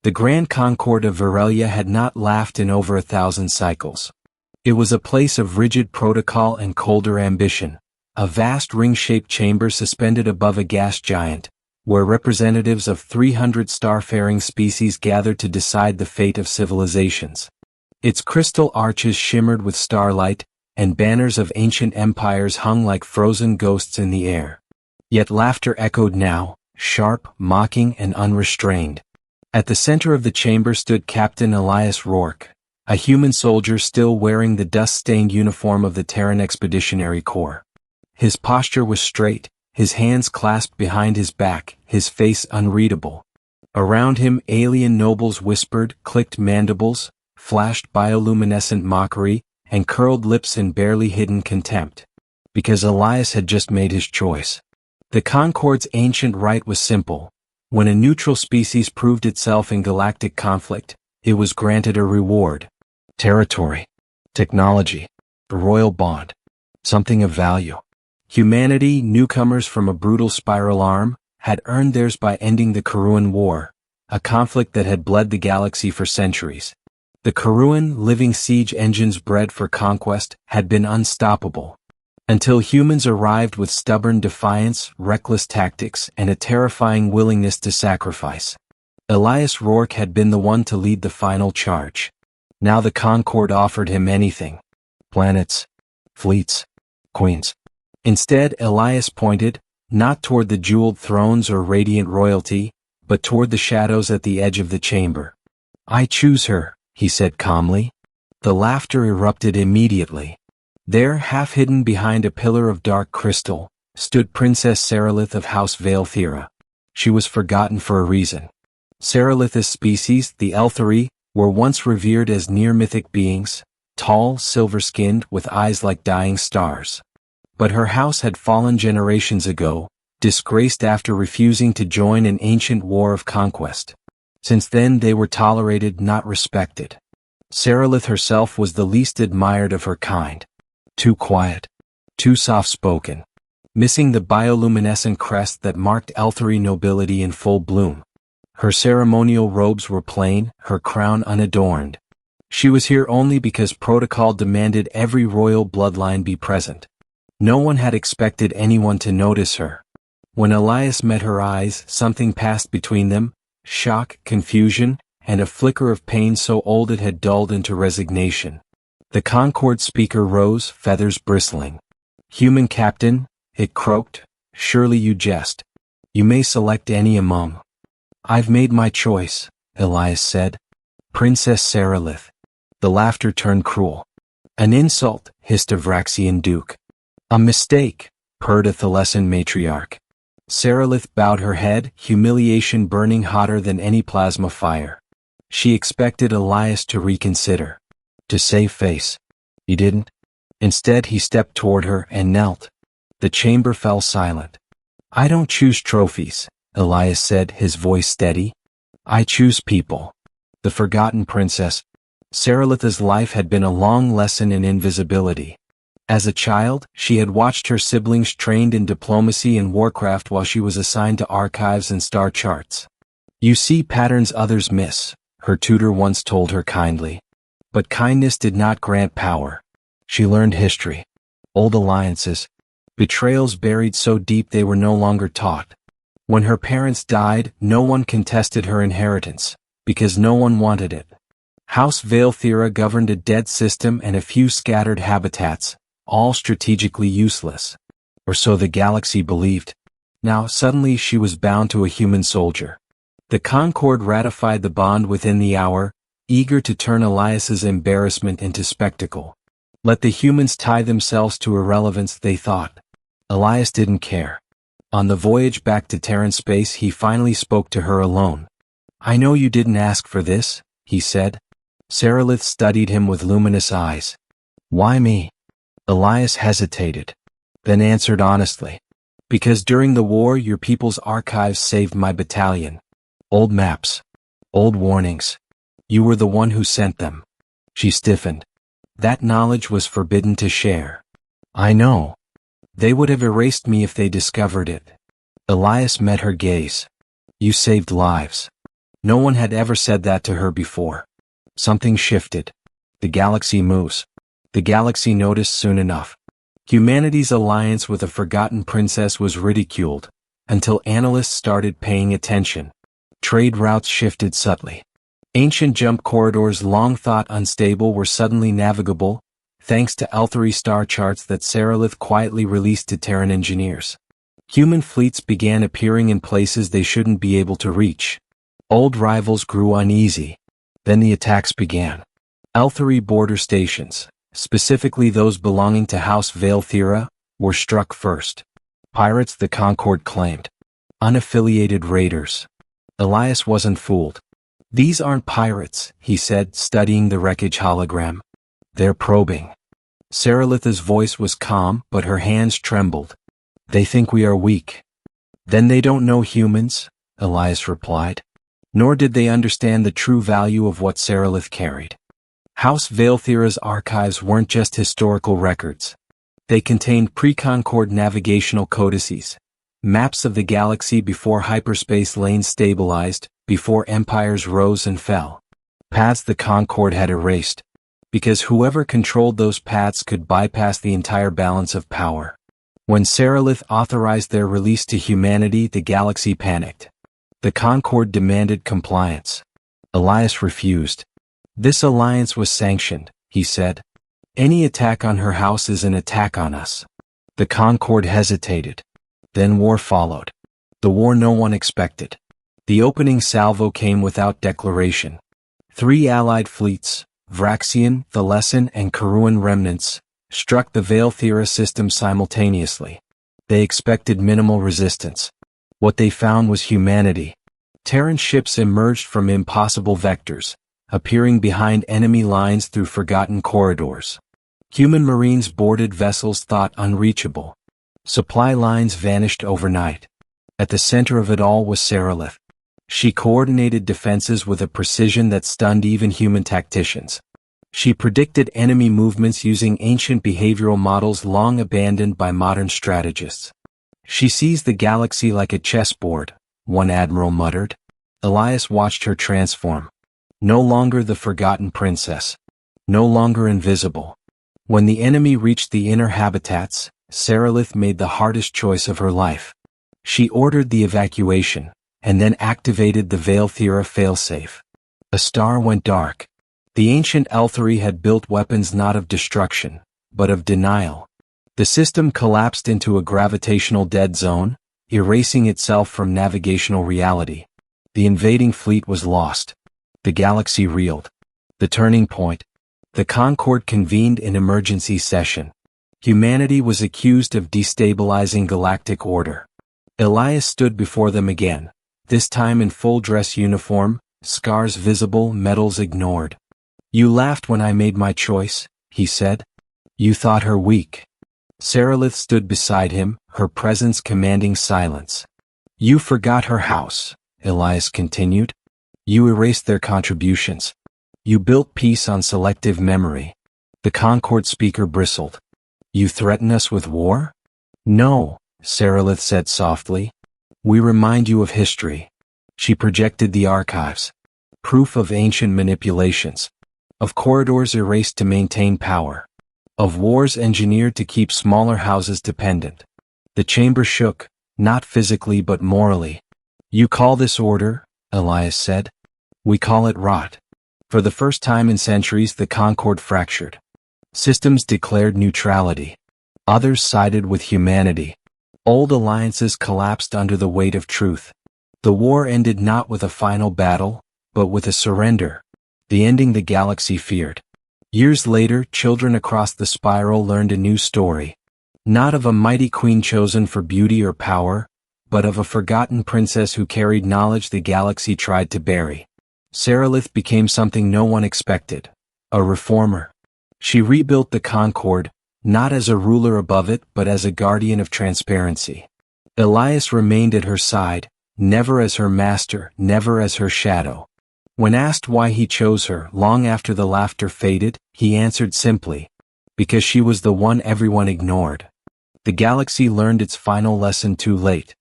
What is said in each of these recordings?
The Grand Concord of Varelia had not laughed in over 1,000 cycles. It was a place of rigid protocol and colder ambition, a vast ring-shaped chamber suspended above a gas giant, where representatives of 300 starfaring species gathered to decide the fate of civilizations. Its crystal arches shimmered with starlight, and banners of ancient empires hung like frozen ghosts in the air. Yet laughter echoed now, sharp, mocking, and unrestrained. At the center of the chamber stood Captain Elias Rourke, a human soldier still wearing the dust-stained uniform of the Terran Expeditionary Corps. His posture was straight, his hands clasped behind his back, his face unreadable. Around him alien nobles whispered, clicked mandibles, flashed bioluminescent mockery, and curled lips in barely hidden contempt. Because Elias had just made his choice. The Concord's ancient right was simple. When a neutral species proved itself in galactic conflict, it was granted a reward. Territory. Technology. A royal bond. Something of value. Humanity, newcomers from a brutal spiral arm, had earned theirs by ending the Karuan War, a conflict that had bled the galaxy for centuries. The Karuan, living siege engines bred for conquest, had been unstoppable. Until humans arrived with stubborn defiance, reckless tactics, and a terrifying willingness to sacrifice. Elias Rourke had been the one to lead the final charge. Now the Concord offered him anything. Planets. Fleets. Queens. Instead, Elias pointed, not toward the jeweled thrones or radiant royalty, but toward the shadows at the edge of the chamber. "I choose her," he said calmly. The laughter erupted immediately. There, half hidden behind a pillar of dark crystal, stood Princess Seralith of House Vaelthera. She was forgotten for a reason. Seralith's species, the Elthari, were once revered as near-mythic beings, tall, silver-skinned, with eyes like dying stars. But her house had fallen generations ago, disgraced after refusing to join an ancient war of conquest. Since then they were tolerated, not respected. Seralith herself was the least admired of her kind. Too quiet. Too soft-spoken. Missing the bioluminescent crest that marked Elthari nobility in full bloom. Her ceremonial robes were plain, her crown unadorned. She was here only because protocol demanded every royal bloodline be present. No one had expected anyone to notice her. When Elias met her eyes, something passed between them, shock, confusion, and a flicker of pain so old it had dulled into resignation. The Concord speaker rose, feathers bristling. "Human captain," it croaked, "surely you jest. You may select any among." "I've made my choice," Elias said. "Princess Seralith." The laughter turned cruel. "An insult," hissed a Vraxian duke. "A mistake," purred a Thalesan matriarch. Seralith bowed her head, humiliation burning hotter than any plasma fire. She expected Elias to reconsider. To save face. He didn't. Instead he stepped toward her and knelt. The chamber fell silent. "I don't choose trophies," Elias said, his voice steady. "I choose people." The forgotten princess. Seralith's life had been a long lesson in invisibility. As a child, she had watched her siblings trained in diplomacy and warcraft while she was assigned to archives and star charts. "You see patterns others miss," her tutor once told her kindly. But kindness did not grant power. She learned history. Old alliances. Betrayals buried so deep they were no longer taught. When her parents died, no one contested her inheritance, because no one wanted it. House Vaelthera governed a dead system and a few scattered habitats, all strategically useless. Or so the galaxy believed. Now suddenly she was bound to a human soldier. The Concord ratified the bond within the hour, eager to turn Elias's embarrassment into spectacle. Let the humans tie themselves to irrelevance, they thought. Elias didn't care. On the voyage back to Terran space he finally spoke to her alone. "I know you didn't ask for this," he said. Seralith studied him with luminous eyes. "Why me?" Elias hesitated, then answered honestly. "Because during the war your people's archives saved my battalion. Old maps. Old warnings. You were the one who sent them." She stiffened. "That knowledge was forbidden to share." "I know. They would have erased me if they discovered it." Elias met her gaze. "You saved lives. No one had ever said that to her before. Something shifted. The galaxy moves. The galaxy noticed soon enough. Humanity's alliance with a forgotten princess was ridiculed, until analysts started paying attention. Trade routes shifted subtly. Ancient jump corridors long thought unstable were suddenly navigable, thanks to Elthery star charts that Seralith quietly released to Terran engineers. Human fleets began appearing in places they shouldn't be able to reach. Old rivals grew uneasy. Then the attacks began. Elthery border stations, specifically those belonging to House Valethira, were struck first. Pirates, the Concord claimed. Unaffiliated raiders. Elias wasn't fooled. These aren't pirates, he said, studying the wreckage hologram. They're probing. Seralith's voice was calm, but her hands trembled. They think we are weak. Then they don't know humans, Elias replied. Nor did they understand the true value of what Seralith carried. House Valethira's archives weren't just historical records. They contained pre-Concord navigational codices, maps of the galaxy before hyperspace lanes stabilized, before empires rose and fell. Paths the Concord had erased, because whoever controlled those paths could bypass the entire balance of power. When Seralith authorized their release to humanity, the galaxy panicked. The Concord demanded compliance. Elias refused. This alliance was sanctioned, he said. Any attack on her house is an attack on us. The Concord hesitated. Then war followed. The war no one expected. The opening salvo came without declaration. 3 allied fleets, Vraxian, Thalesan, and Karuan remnants, struck the Valethira system simultaneously. They expected minimal resistance. What they found was humanity. Terran ships emerged from impossible vectors, appearing behind enemy lines through forgotten corridors. Human marines boarded vessels thought unreachable. Supply lines vanished overnight. At the center of it all was Seralith. She coordinated defenses with a precision that stunned even human tacticians. She predicted enemy movements using ancient behavioral models long abandoned by modern strategists. She sees the galaxy like a chessboard, one admiral muttered. Elias watched her transform. No longer the forgotten princess. No longer invisible. When the enemy reached the inner habitats, Seralith made the hardest choice of her life. She ordered the evacuation, and then activated the Valethira failsafe. A star went dark. The ancient Elthery had built weapons not of destruction, but of denial. The system collapsed into a gravitational dead zone, erasing itself from navigational reality. The invading fleet was lost. The galaxy reeled. The turning point. The Concord convened an emergency session. Humanity was accused of destabilizing galactic order. Elias stood before them again, this time in full dress uniform, scars visible, medals ignored. You laughed when I made my choice, he said. You thought her weak. Seralith stood beside him, her presence commanding silence. You forgot her house, Elias continued. You erased their contributions. You built peace on selective memory. The Concord speaker bristled. You threaten us with war? No, Seralith said softly. We remind you of history. She projected the archives. Proof of ancient manipulations. Of corridors erased to maintain power. Of wars engineered to keep smaller houses dependent. The chamber shook, not physically but morally. You call this order, Elias said. We call it rot. For the first time in centuries the Concord fractured. Systems declared neutrality. Others sided with humanity. Old alliances collapsed under the weight of truth. The war ended not with a final battle, but with a surrender. The ending the galaxy feared. Years later, children across the spiral learned a new story. Not of a mighty queen chosen for beauty or power, but of a forgotten princess who carried knowledge the galaxy tried to bury. Seralith became something no one expected. A reformer. She rebuilt the Concord, not as a ruler above it but as a guardian of transparency. Elias remained at her side, never as her master, never as her shadow. When asked why he chose her long after the laughter faded, he answered simply, because she was the one everyone ignored. The galaxy learned its final lesson too late.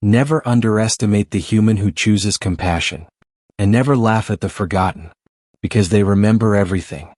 Never underestimate the human who chooses compassion. And never laugh at the forgotten. Because they remember everything.